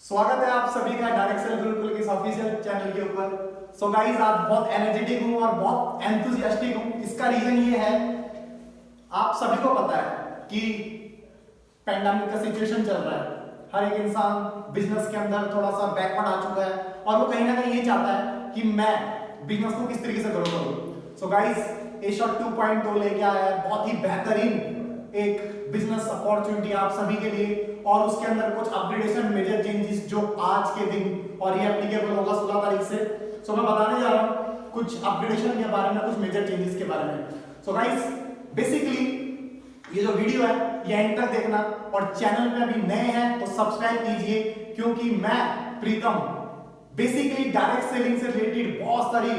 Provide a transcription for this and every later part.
स्वागत है आप सभी का डायरेक्ट सेल गुरुकुल के ऑफिशियल चैनल के ऊपर। सो गाइस, आज बहुत एनर्जेटिक हूं और बहुत एंथुसियास्टिक हूं। इसका रीजन ये है, आप सभी को पता है कि पेंडेमिक का सिचुएशन चल रहा है। हर एक इंसान बिजनेस के अंदर थोड़ा सा बैकवर्ड आ चुका है और वो कहीं ना कहीं ये चाहता है कि मैं बिजनेस को किस तरीके से ग्रो करूं। सो गाइस, एशॉट 2.0 लेके आया है बहुत ही बेहतरीन एक बिजनेस अपॉर्चुनिटी आप सभी के लिए, और उसके अंदर कुछ अपग्रेडेशन मेजर चेंजेस जो आज के दिन और ये एप्लीकेबल होगा 16 तारीख से। सो मैं बताने जा रहा हूं कुछ अपग्रेडेशन के बारे में, कुछ मेजर चेंजेस के बारे में। सो गाइस, बेसिकली ये जो वीडियो है ये एंड तक देखना, और चैनल पे अभी नए हैं तो सब्सक्राइब कीजिए, क्योंकि मैं प्रीतम बेसिकली डायरेक्ट सेलिंग से रिलेटेड बहुत सारी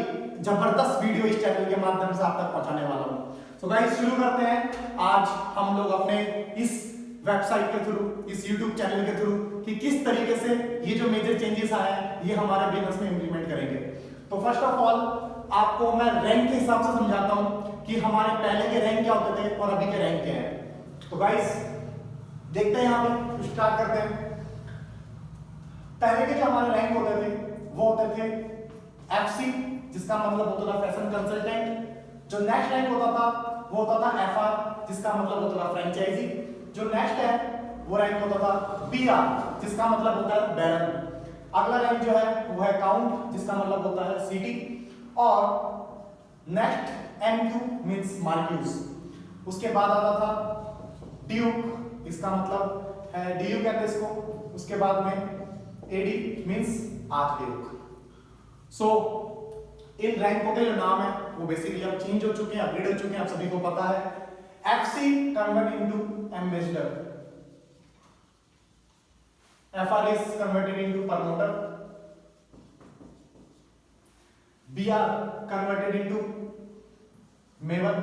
जबरदस्त वीडियो इस चैनल के माध्यम से आप तक पहुंचाने वाला हूं। सो गाइस, शुरू करते हैं। आज हम लोग अपने इस वेबसाइट के थ्रू, इस यूट्यूब चैनल के थ्रू कि किस तरीके से ये जो मेजर चेंजेस आए हैं ये हमारे बिजनेस में इंप्लीमेंट करेंगे। तो फर्स्ट ऑफ ऑल आपको मैं रैंक के हिसाब से समझाता हूं कि हमारे पहले के रैंक क्या होते थे और अभी के रैंक क्या है। तो गाइस देखते हैं, यहां पे स्टार्ट करते हैं। पहले के जो हमारे रैंक होते थे वो होते थे एफसी, जिसका मतलब होता था फैशन कंसल्टेंट। जो नेक्स्ट रैंक होता था वो होता था एफआर, जिसका मतलब होता था फ्रेंचाइजी। जो नेक्स्ट है वो रैंक होता था बीआर, जिसका मतलब होता है बैरन। अगला रैंक जो है वो है काउंट, जिसका मतलब होता है सिटी। और नेक्स्ट एमक्यू मींस मार्क्यूज। उसके बाद आता था ड्यूक, इसका मतलब है डीयू कहते हैं इसको। उसके बाद में एडी मींस आर्चड्यूक। सो इन रैंकों के जो नाम है वो बेसिकली अब चेंज हो चुके हैं, अपग्रेड हो चुके हैं, आप सभी को पता है। FC convert into ambassador, FR is converted into promoter, BR converted into maven,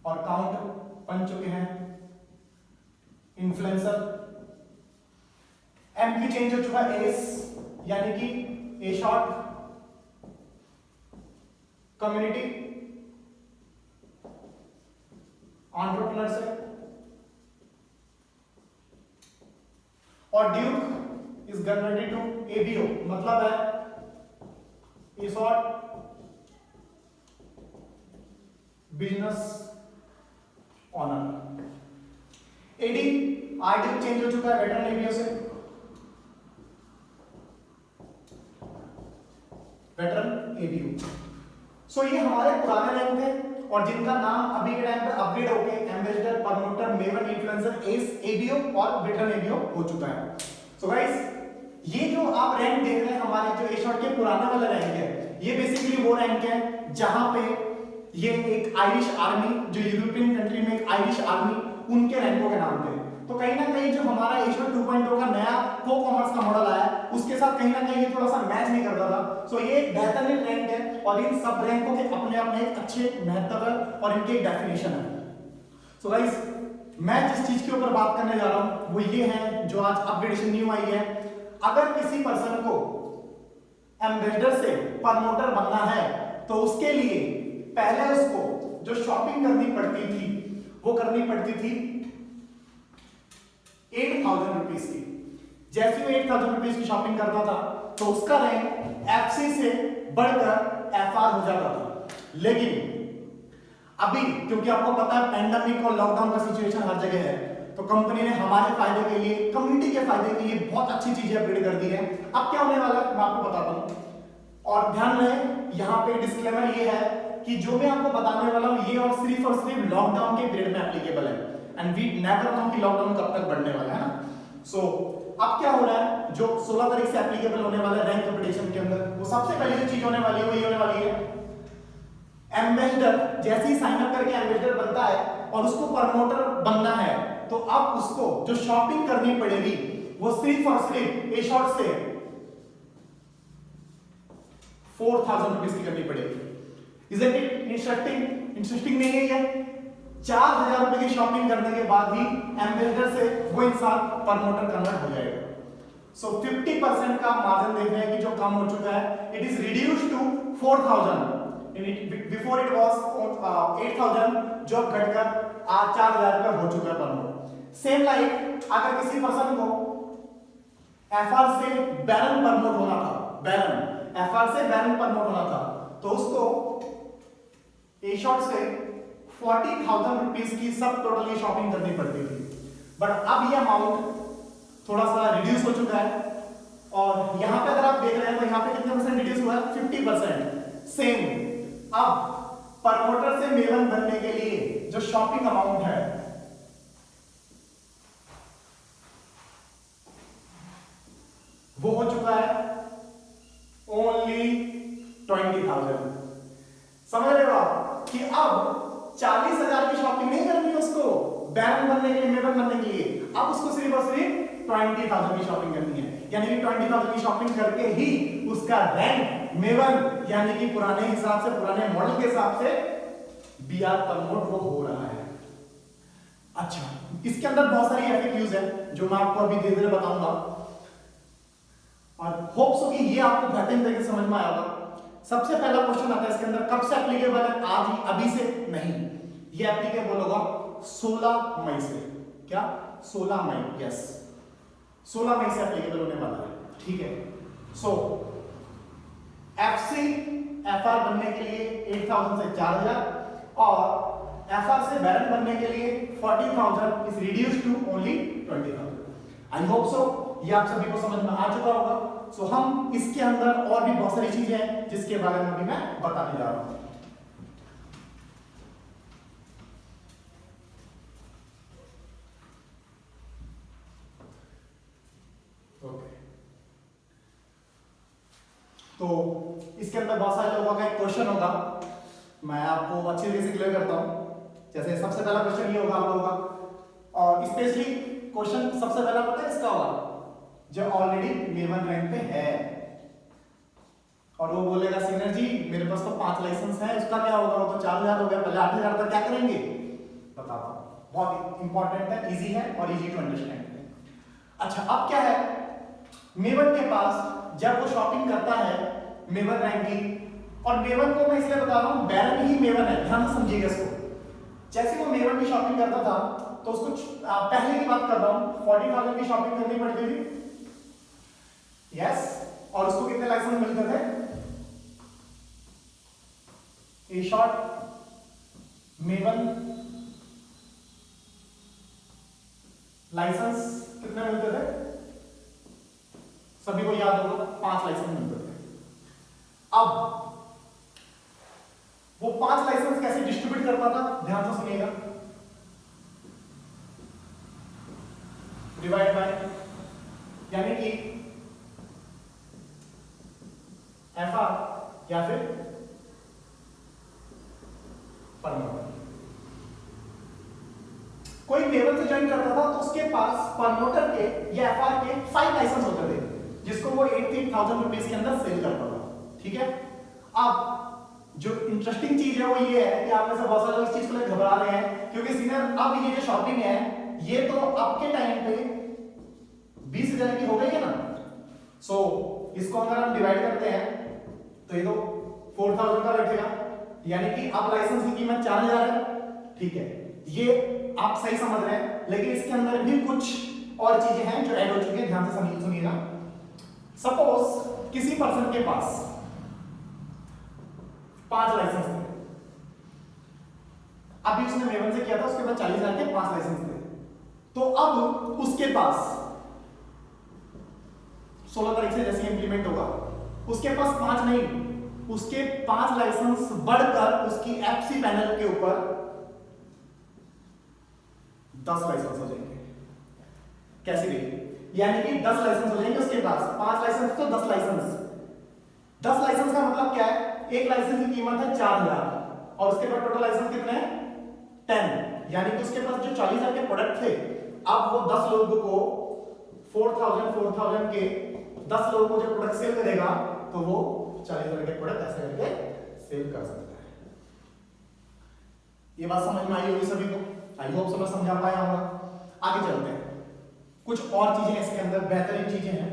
और काउंट बन चुके हैं इन्फ्लुएंसर। MQ चेंज हो चुका है एस, यानी कि ए शॉर्ट कम्युनिटी एंटरप्रेन्योर से। और duke is converted to ABO, मतलब है a short business owner. AD ID change हो चुका है वेटरन एबीओ से वेटरन एबीओ। सो ये हमारे पुराने रैंक थे, और जिनका नाम अभी के टाइम पे अपग्रेड होके ambassador, promoter, maven, influencer, S, ABO और वेटरन एबीओ हो चुका है। सो गाइस, ये जो आप रैंक देख रहे हैं हमारे जो एशॉर्ट के पुराने वाला रैंक है, ये बेसिकली वो रैंक है जहां पे ये एक आयरिश आर्मी, जो यूरोपियन कंट्री में एक आयरिश आर्मी, उनके रैंकों के नाम थे। तो कहीं ना कहीं जो हमारा एशॉर्ट 2.0 का नया को कॉमर्स का मॉडल आया उसके साथ कहीं ना कहीं ये थोड़ा सा मैच नहीं करता था। सो ये एक बेहतरीन रैंक है, और इन सब रैंकों के अपने अपने एक अच्छे महत्व है और इनके एक डेफिनेशन है। सो गाइस, मैं जिस चीज के ऊपर बात करने जा रहा हूं वो ये है जो आज अपग्रेडेशन न्यू आई है। अगर किसी पर्सन को एम्बेसडर से प्रमोटर बनना है तो उसके लिए पहले उसको जो शॉपिंग करनी पड़ती थी वो करनी पड़ती थी 8,000 रुपीज की। जैसे वो 8,000 रुपीज की शॉपिंग करता था तो उसका रैंक एफसी से बढ़कर एफआर हो जाता था। लेकिन अभी क्योंकि आपको पता है पेंडेमिक और लॉकडाउन का सिचुएशन हर जगह है, तो कंपनी ने हमारे फायदे के लिए, कम्युनिटी के फायदे के लिए बहुत अच्छी चीजें अपग्रेड कर दी है। अब क्या होने वाला है मैं आपको बताता हूं, और ध्यान रहे यहाँ पे डिस्क्लेमर ये है कि जो मैं आपको बताने वाला हूं ये और सिर्फ लॉकडाउन के पीरियड में एप्लीकेबल है, एंड वी नेवर नो कि लॉकडाउन कब तक बढ़ने वाला है ना। सो अब क्या हो रहा है, जो 16 तारीख से एप्लीकेबल होने वाला है रैंक कंपटीशन के अंदर, वो सबसे पहले जो चीज होने वाली है वो ये होने वाली है, एम्बेसडर जैसे ही साइन अप करके एम्बेसडर बनता है और उसको प्रमोटर बनना है तो अब उसको जो शॉपिंग करनी पड़ेगी वो सिर्फ और सिर्फ ए शॉर्ट से 4,000 रुपीज की करनी पड़ेगी। Is it interesting? इंटरेस्टिंग नहीं है ये? 4,000 रुपए की शॉपिंग करने के बाद ही एम्बेसडर से वो इंसान प्रमोटर कन्वर्ट हो जाएगा। सो 50% का मार्जिन देख रहे हैं कि जो कम हो चुका है, it is reduced to 4,000। Before it was 8,000, जो घटकर आज 4,000 रुपए हो चुका है प्रमोट। सेम लाइक अगर किसी पर्सन को एफआर से बैरन प्रमोट होना था, बैरन एफआर से बैरन प्रमोट होना था, तो उसको ए शॉट से 40,000 रुपीज की सब टोटली शॉपिंग करनी पड़ती थी। बट अब ये अमाउंट थोड़ा सा रिड्यूस हो चुका है, और यहां पे अगर आप देख रहे हैं तो यहां पे कितने परसेंट रिड्यूस हुआ है, 50%। सेम अब प्रमोटर से मेवन बनने के लिए जो शॉपिंग अमाउंट है वो हो चुका है ओनली 20,000। समझ रहे हो आप कि अब 40,000 की शॉपिंग नहीं करनी है उसको बैरन बनने के लिए, मेवन बनने के लिए, अब उसको सिर्फ और सिर्फ 20,000 की शॉपिंग करनी है। यानी कि 20,000 की शॉपिंग करके ही उसका रैंक मेवन यानी कि पुराने हिसाब से, पुराने मॉडल के हिसाब से बीआर प्रमोट वो हो रहा है। अच्छा, इसके अंदर बहुत सारी एफएक्यूज है जो मैं आपको अभी धीरे धीरे बताऊंगा, और होप सो कि ये आपको बेहतरीन तरीके से समझ में आया होगा। सबसे पहला क्वेश्चन आता है इसके अंदर, कब से एप्लीकेबल है, आज ही अभी से नहीं, ये एप्लीकेबल होगा 16 मई से। क्या 16 मई? यस, 16 मई से एप्लीकेबल होने वाला है, ठीक है। सो एफसी एफआर बनने के लिए 8,000 से 4,000 और एफआर से बैरन बनने के लिए 40,000 is reduced to only 20,000। I hope so ये आप सभी को समझ में आ चुका होगा। सो हम इसके अंदर और भी बहुत सारी चीजें हैं जिसके बारे में अभी मैं बताने जा रहा हूं। ओके, तो इसके अंदर बहुत सारे लोगों का एक क्वेश्चन होगा, मैं आपको अच्छी तरीके से क्लियर करता हूं। जैसे सबसे पहला क्वेश्चन ये होगा आप लोगों का, और स्पेशली क्वेश्चन सबसे पहला पता है इसका होगा जो ऑलरेडी मेवन रैंक पे है, और वो बोलेगा सीनियर जी मेरे पास तो 5 लाइसेंस है, उसका क्या होगा, वो तो 4,000 हो गया, पहले 8,000 तक क्या करेंगे, बताता हूं। बहुत इंपॉर्टेंट है, इजी है और इजी टू अंडरस्टैंड है। अच्छा, अब क्या है, मेवन के पास जब वो शॉपिंग करता है मेवन रैंक की, और मेवन को मैं इसलिए बता रहा हूं बैरन ही मेवन है, ध्यान से समझिएगा इसको। जैसे वो मेवन की शॉपिंग करता था तो उसको पहले की बात कर रहा हूं 40,000 की शॉपिंग करनी पड़ती थी, यस, और उसको कितने लाइसेंस मिलते थे, ए शॉट मेवन लाइसेंस कितने मिलते थे, सभी को याद होगा 5 लाइसेंस मिलते थे। अब वो 5 लाइसेंस कैसे डिस्ट्रीब्यूट करता था, ध्यान से सुनिएगा, डिवाइड बाय, यानी कि एफआर या फिर प्रमोटर। कोई मेवन से ज्वाइन करता था तो उसके पास प्रमोटर के या एफआर के 5 लाइसेंस होते थे जिसको वो 8,000 रुपीज के अंदर सेल करता था, ठीक है। अब जो इंटरेस्टिंग चीज है वो ये है कि आप में से बहुत सारे लोग इस चीज को लेकर घबरा रहे हैं, क्योंकि सीनियर अब ये जो शॉपिंग है ये तो आपके टाइम पे 20,000 की हो गई है ना। सो इसको अगर हम डिवाइड करते हैं तो ये तो 4,000 का बैठेगा, यानी कि अब लाइसेंस की कीमत 4,000 है, ठीक है। ये आप सही समझ रहे हैं, लेकिन इसके अंदर भी कुछ और चीजें हैं जो ऐड हो चुकी हैं, ध्यान से सुनिएगा। सपोज किसी पर्सन के पास 5 लाइसेंस थे, अभी उसने मेवन से किया था, उसके बाद 40,000 के 5 लाइसेंस थे, तो अब उसके पास 16 तारीख से जैसे इंप्लीमेंट होगा उसके पास 5 नहीं, उसके 5 लाइसेंस बढ़कर उसकी एफसी पैनल के ऊपर 10 लाइसेंस हो जाएंगे। कैसे देखिए, यानी कि 10 लाइसेंस हो जाएंगे उसके पास, 5 लाइसेंस तो 10 लाइसेंस। 10 लाइसेंस का मतलब क्या है, एक लाइसेंस की कीमत है 4,000 और उसके बाद टोटल लाइसेंस कितने हैं 10, यानी कि उसके पास जो 40,000 के प्रोडक्ट थे, अब वो 10 लोगों को 4,000 के 10 लोगों को जब प्रोडक्ट सेल करेगा तो वो 40,000 के प्रोडक्ट ऐसे करके सेल कर सकता है। ये बात समझ में आई होगी सभी को, आई होप समझ समझा पाया होगा। आगे चलते हैं, कुछ और चीजें इसके अंदर बेहतरीन चीजें हैं।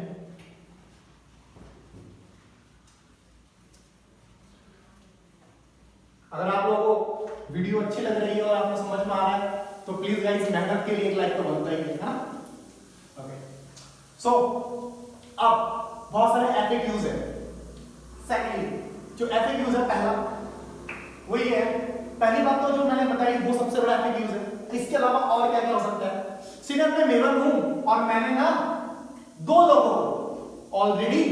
अगर आप लोगों को वीडियो अच्छी लग रही है और आपको समझ में आ रहा है तो प्लीज गाइस मेहनत के लिए एक लाइक तो बनता ही है ना। ओके, सो अब बहुत सारे FAQs है। सेकेंडली जो FAQs है, पहला वो ये है, पहली बात तो जो मैंने बताई वो सबसे बड़ा FAQs है। इसके अलावा और क्या क्या हो सकता है? सीनियर में मेवन हूं और मैंने ना 2 लोगों को ऑलरेडी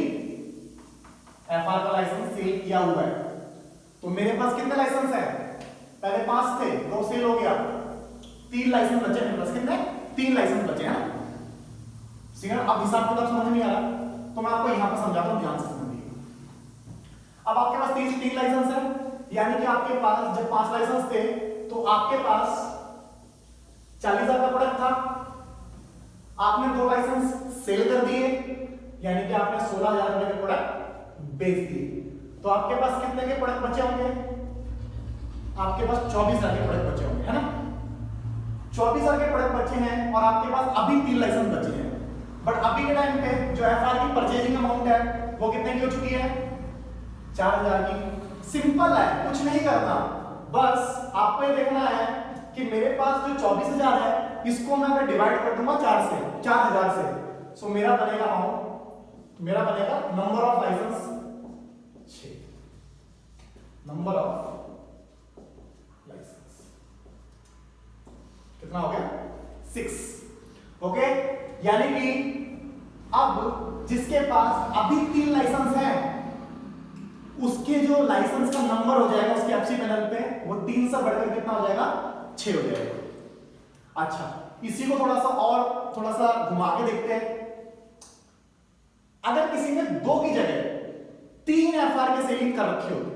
FR का लाइसेंस सेल किया हुआ है। तो मेरे पास कितने लाइसेंस है? पहले 5 थे, 2 सेल हो गया, 3 लाइसेंस बचे मेरे पास। कितने? 3 लाइसेंस बचे हैं। सीनियर अब हिसाब किताब समझ नहीं आ रहा तो मैं आपको यहां पर समझाता हूं, ध्यान से समझिए। अब आपके पास 3 लाइसेंस है, यानी कि आपके पास जब 5 लाइसेंस थे तो आपके पास 40,000 का प्रोडक्ट था, आपने 2 लाइसेंस सेल कर दिए, यानी कि आपने 16,000 रुपए के प्रोडक्ट बेच दिए। तो आपके पास कितने के प्रोडक्ट बचे होंगे? आपके पास 24,000 के प्रोडक्ट बचे होंगे, है ना? 24,000 के प्रोडक्ट बचे हैं और आपके पास अभी 3 लाइसेंस बचे हैं। बट अभी के टाइम पे जो FR की परचेजिंग अमाउंट है वो कितने की हो चुकी है? 4,000 की। सिंपल है, कुछ नहीं करना, बस आपको ये देखना है कि मेरे पास जो 24,000 है इसको मैं अगर डिवाइड कर दूंगा 4,000 से, सो मेरा बनेगा अमाउंट, मेरा बनेगा number of licence 6, number of licence कितना हो गया? 6। ओके, यानी कि अब जिसके पास अभी 3 लाइसेंस है उसके जो लाइसेंस का नंबर हो जाएगा उसके एफसी पैनल पे वो 3 से बढ़कर कितना हो जाएगा? 6 हो जाएगा। अच्छा, इसी को थोड़ा सा घुमा के देखते हैं। अगर किसी ने 2 की जगह 3 FR के सेलिंग कर रखे होते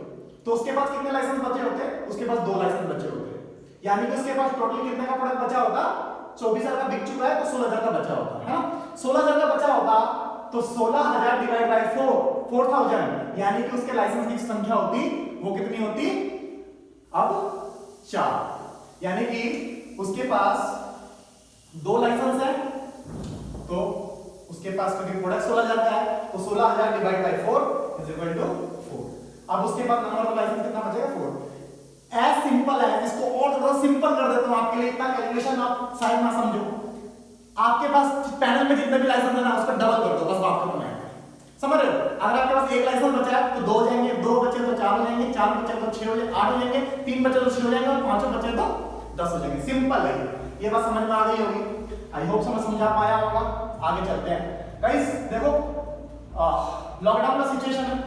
तो उसके पास कितने लाइसेंस बचे होते? उसके पास 2 लाइसेंस बचे होते, यानी कि उसके पास टोटल कितने का प्रोडक्ट बचा होता? 24,000 का बिक चुका है तो 16,000 का बचा होता है ना? 16,000 का बचा होता तो 16,000 डिवाइड बाय 4,000, यानी कि उसके लाइसेंस की संख्या होती वो कितनी होती? अब 4, यानी कि उसके पास 2 लाइसेंस है तो उसके पास क्योंकि प्रोडक्ट 16,000 का है तो 16,000 divide by 4 is equal to 4। अब उसके बाद नंबर ऑफ लाइसेंस कितना बचेगा? 4। एज सिंपल है, इसको और थोड़ा सिंपल कर देता हूं आपके लिए, इतना कैलकुलेशन आप शायद ना समझो। आपके पास पैनल में जितने भी लाइसेंस है ना उसका डबल कर दो, बस बात खत्म है। समझ रहे हो? अगर आपके पास 1 लाइसेंस बचा है तो 2 हो जाएंगे, 2 बचे तो 4 हो जाएंगे, 4 बचे तो 6 हो जाएंगे, 8 हो जाएंगे, 3 बचे तो 6 हो जाएंगे और 5 बचे तो 10 हो जाएंगे। सिंपल है, ये बात समझ में आ गई होगी। आई होप समझा पाया होगा। आगे चलते हैं गाइस। देखो लॉकडाउन का सिचुएशन है,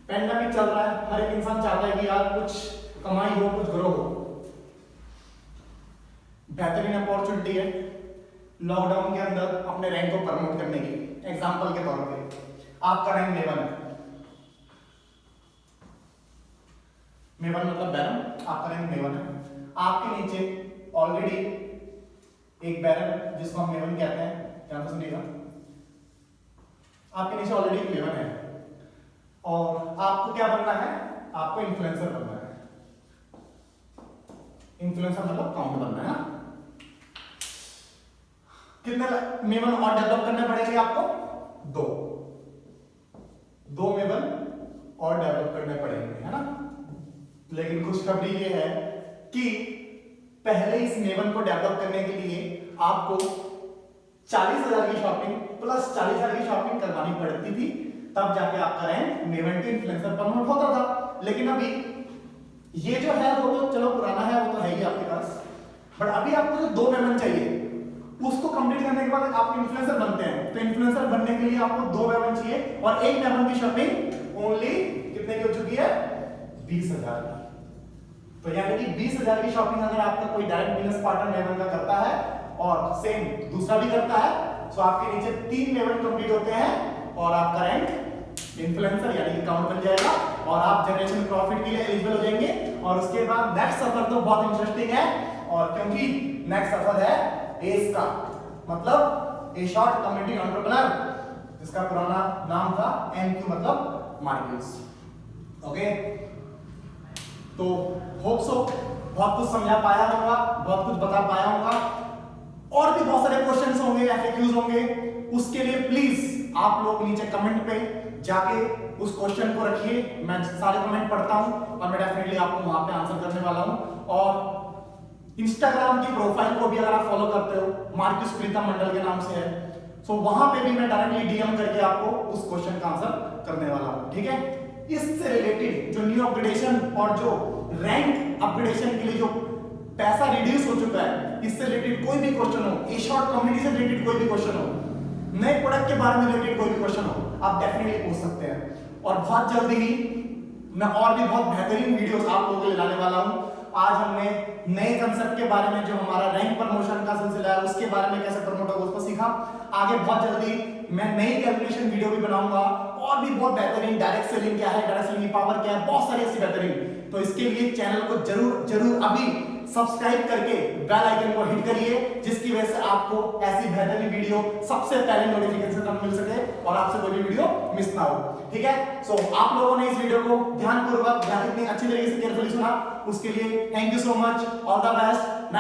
पेंडेमिक चल रहा है, हर एक इंसान चाहता है कि यार कुछ कमाई हो, कुछ ग्रो हो। बेहतरीन अपॉर्चुनिटी है लॉकडाउन के अंदर अपने रैंक को प्रमोट करने की। एग्जांपल के तौर पे आपका रैंक मेवन है, मेवन मतलब बैरन, आपका रैंक मेवन है। आपके नीचे ऑलरेडी एक बैरन जिसको हम मेवन कहते हैं, ध्यान से सुनिएगा, आपके नीचे ऑलरेडी एक मेवन है और आपको क्या बनना है? आपको इन्फ्लुएंसर बनना है। इन्फ्लुएंसर मतलब काउंट बनना है ना? कितने मेवन और डेवलप करने पड़ेंगे आपको? 2 मेवन और डेवलप करने पड़ेंगे, है ना? लेकिन खुशखबरी ये है कि पहले इस मेवन को डेवलप करने के लिए आपको 40,000 की शॉपिंग प्लस 40,000 की शॉपिंग करवानी पड़ती थी, तब जाके आपका रैंक मेवन के इन्फ्लुएंसर प्रमोट होता था। लेकिन अभी ये जो है वो तो चलो पुराना है, वो तो है ही आपके पास, बट अभी आपको जो 2 मेवन चाहिए उसको कंप्लीट करने के बाद आप इन्फ्लुएंसर बनते हैं। तो इन्फ्लुएंसर बनने के लिए आपको 2 मेवन चाहिए और 1 मेवन की शॉपिंग ओनली कितने की हो चुकी है? 20,000 की। तो यानी कि 20,000 की शॉपिंग अगर आपका कोई डायरेक्ट बिजनेस पार्टनर मेवन का करता है और सेम दूसरा भी करता है, तो आपके नीचे 3 मेवन कंप्लीट होते हैं और आपका रैंक इन्फ्लुएंसर यानी कि काउंट बन जाएगा और आप जनरेशन प्रॉफिट के लिए एलिजिबल हो जाएंगे। और उसके बाद नेक्स्ट सफर तो बहुत इंटरेस्टिंग है, और क्योंकि नेक्स्ट सफर है एस का, मतलब ए शॉर्ट कम्युनिटी एंटरप्रेन्योर, जिसका पुराना नाम था एमक्यू मतलब मार्केट्स। ओके, तो होप सो बहुत कुछ समझा पाया होगा, बहुत कुछ बता पाया होगा। और भी बहुत सारे क्वेश्चंस होंगे, एफएक्यूज होंगे, उसके लिए प्लीज आप लोग नीचे कमेंट पे जाके उस क्वेश्चन को रखिए। मैं सारे कमेंट पढ़ता हूं और मैं डेफिनेटली आपको वहां पे आंसर करने वाला हूं। और इंस्टाग्राम की प्रोफाइल को भी अगर आप फॉलो करते हो, मार्क्यूस प्रीतम मंडल के नाम से है, सो वहां पे भी मैं डायरेक्टली डीएम करके आपको उस क्वेश्चन का आंसर करने वाला हूं, ठीक है। इससे रिलेटेड जो न्यू अपग्रेडेशन और जो रैंक अपग्रेडेशन के लिए जो पैसा रिड्यूस हो चुका है, इससे रिलेटेड कोई भी क्वेश्चन हो, ए शॉर्ट कम्युनिटी से रिलेटेड कोई भी क्वेश्चन हो, नए प्रोडक्ट के बारे में रिलेटेड कोई भी क्वेश्चन हो, आप डेफिनेटली पूछ सकते हैं। और बहुत जल्दी ही मैं और भी बहुत बेहतरीन वीडियोस आप लोगों के लिए लाने वाला हूं। आज हमने नए कंसेप्ट के बारे में, जो हमारा रैंक प्रमोशन का सिलसिला है उसके बारे में कैसे प्रमोट होगा उसको सीखा। आगे बहुत जल्दी मैं नई कैलकुलेशन वीडियो भी बनाऊंगा और भी बहुत बेहतरीन डायरेक्ट सेलिंग क्या है, डायरेक्ट सेलिंग की पावर क्या है, बहुत सारी ऐसी बेहतरीन। तो इसके लिए चैनल को जरूर अभी सब्सक्राइब करके बेल आइकन को हिट करिए, जिसकी वजह से आपको ऐसी बेहतरीन वीडियो सबसे पहले नोटिफिकेशन मिल सके और आपसे कोई भी वीडियो मिस ना हो, ठीक है। सो आप लोगों ने इस वीडियो को ध्यानपूर्वक इतनी अच्छी तरीके से केयरफुली सुना, उसके लिए thank you so much, all the best.